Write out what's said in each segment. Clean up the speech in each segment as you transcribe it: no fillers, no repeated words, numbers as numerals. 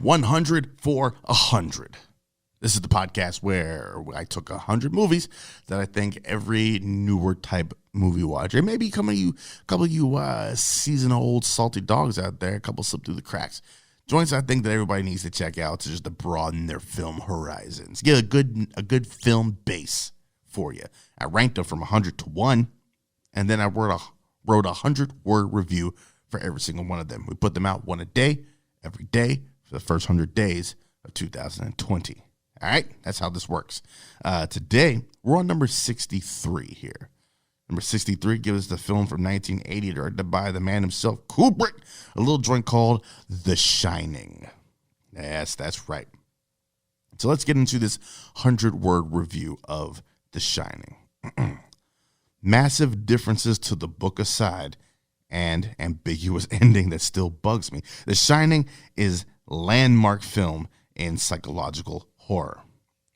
100 for 100. This is the podcast where I took 100 movies that I think every newer type movie watcher, maybe a couple of you seasoned old salty dogs out there, a couple slip through the cracks. Joints I think that everybody needs to check out to just to broaden their film horizons. Get a good film base for you. I ranked them from 100 to 1, and then I wrote a 100-word review for every single one of them. We put them out one a day, every day, for the first 100 days of 2020. All right, that's how this works. Today, we're on number 63 here. Number 63 gives us the film from 1980 directed by the man himself, Kubrick, a little joint called The Shining. Yes, that's right. So let's get into this 100-word review of The Shining. Massive differences to the book aside, and ambiguous ending that still bugs me. The Shining is landmark film in psychological horror.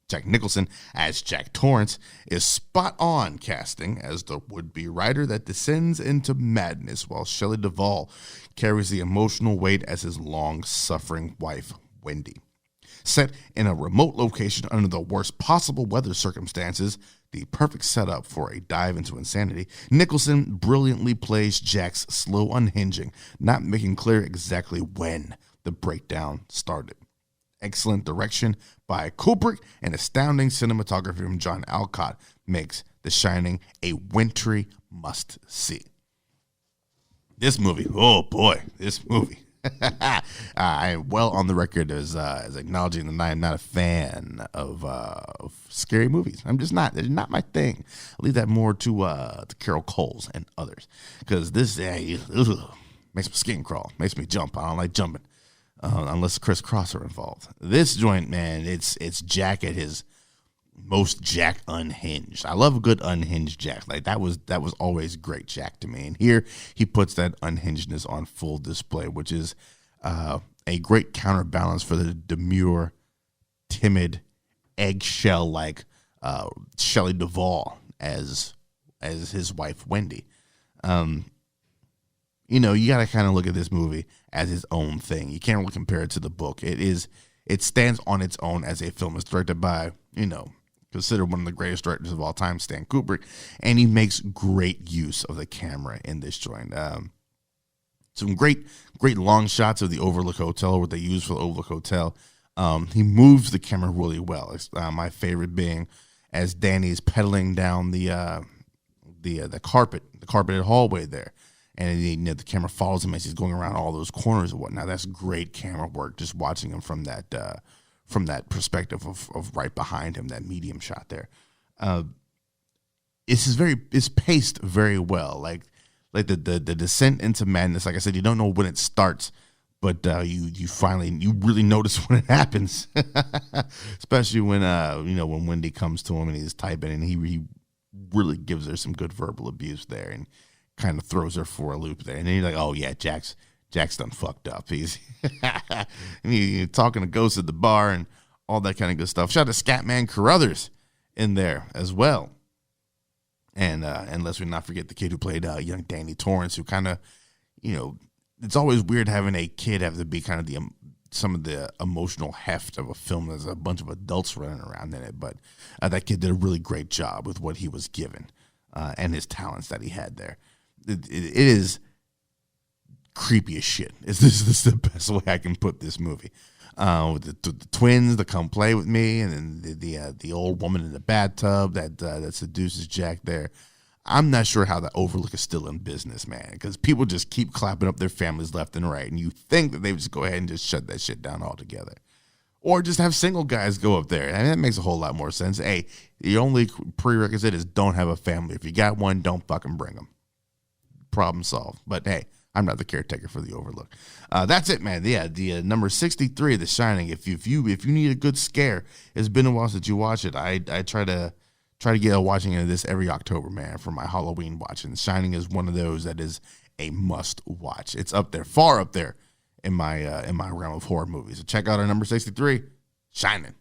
Jack Nicholson as Jack Torrance is spot on casting as the would-be writer that descends into madness, while Shelley Duvall carries the emotional weight as his long-suffering wife, Wendy. Set in a remote location under the worst possible weather circumstances, the perfect setup for a dive into insanity, Nicholson brilliantly plays Jack's slow unhinging, not making clear exactly when the breakdown started. Excellent direction by Kubrick and astounding cinematography from John Alcott makes The Shining a wintry must-see. This movie, oh boy, this movie. I am well on the record as acknowledging that I am not a fan of scary movies. I'm just not. They're not my thing. I leave that more to Carol Coles and others, because this makes my skin crawl, makes me jump. I don't like jumping unless Chris Cross are involved. This joint, man, it's Jack at his most Jack unhinged. I love a good unhinged Jack. Like that was always great Jack to me. And here he puts that unhingedness on full display, which is a great counterbalance for the demure, timid, eggshell like Shelley Duvall as his wife Wendy. You got to kind of look at this movie as its own thing. You can't really compare it to the book. It stands on its own as a film. It's directed by, considered one of the greatest directors of all time, Stan Kubrick, and he makes great use of the camera in this joint. Some great long shots of the Overlook Hotel, what they use for the Overlook Hotel. He moves the camera really well. My favorite being as Danny's pedaling down the carpeted hallway there, and the camera follows him as he's going around all those corners and whatnot. That's great camera work. Just watching him from that perspective of right behind him, that medium shot there. It's paced very well. Like the descent into madness. Like I said, you don't know when it starts, but you really notice when it happens. Especially when when Wendy comes to him and he's typing, and he really gives her some good verbal abuse there and kind of throws her for a loop there. And then you're like, oh yeah, Jack's done fucked up. He's talking to ghosts at the bar and all that kind of good stuff. Shout out to Scatman Carruthers in there as well. And let's not forget the kid who played young Danny Torrance, who kind of, it's always weird having a kid have to be kind of some of the emotional heft of a film. There's a bunch of adults running around in it, but that kid did a really great job with what he was given and his talents that he had there. It is creepy as shit. This is the best way I can put this movie. With the twins that come play with me, and then the old woman in the bathtub that seduces Jack there. I'm not sure how the Overlook is still in business, man, because people just keep clapping up their families left and right, and you think that they would just go ahead and just shut that shit down altogether. Or just have single guys go up there. And that makes a whole lot more sense. Hey, the only prerequisite is don't have a family. If you got one, don't fucking bring them. Problem solved. But hey, I'm not the caretaker for the Overlook. That's it, man. Yeah, the number 63, The Shining. If you need a good scare, it's been a while since you watch it. I try to get a watching of this every October, man, for my Halloween watching. The Shining is one of those that is a must watch. It's up there, far up there in my realm of horror movies. So check out our number 63, Shining.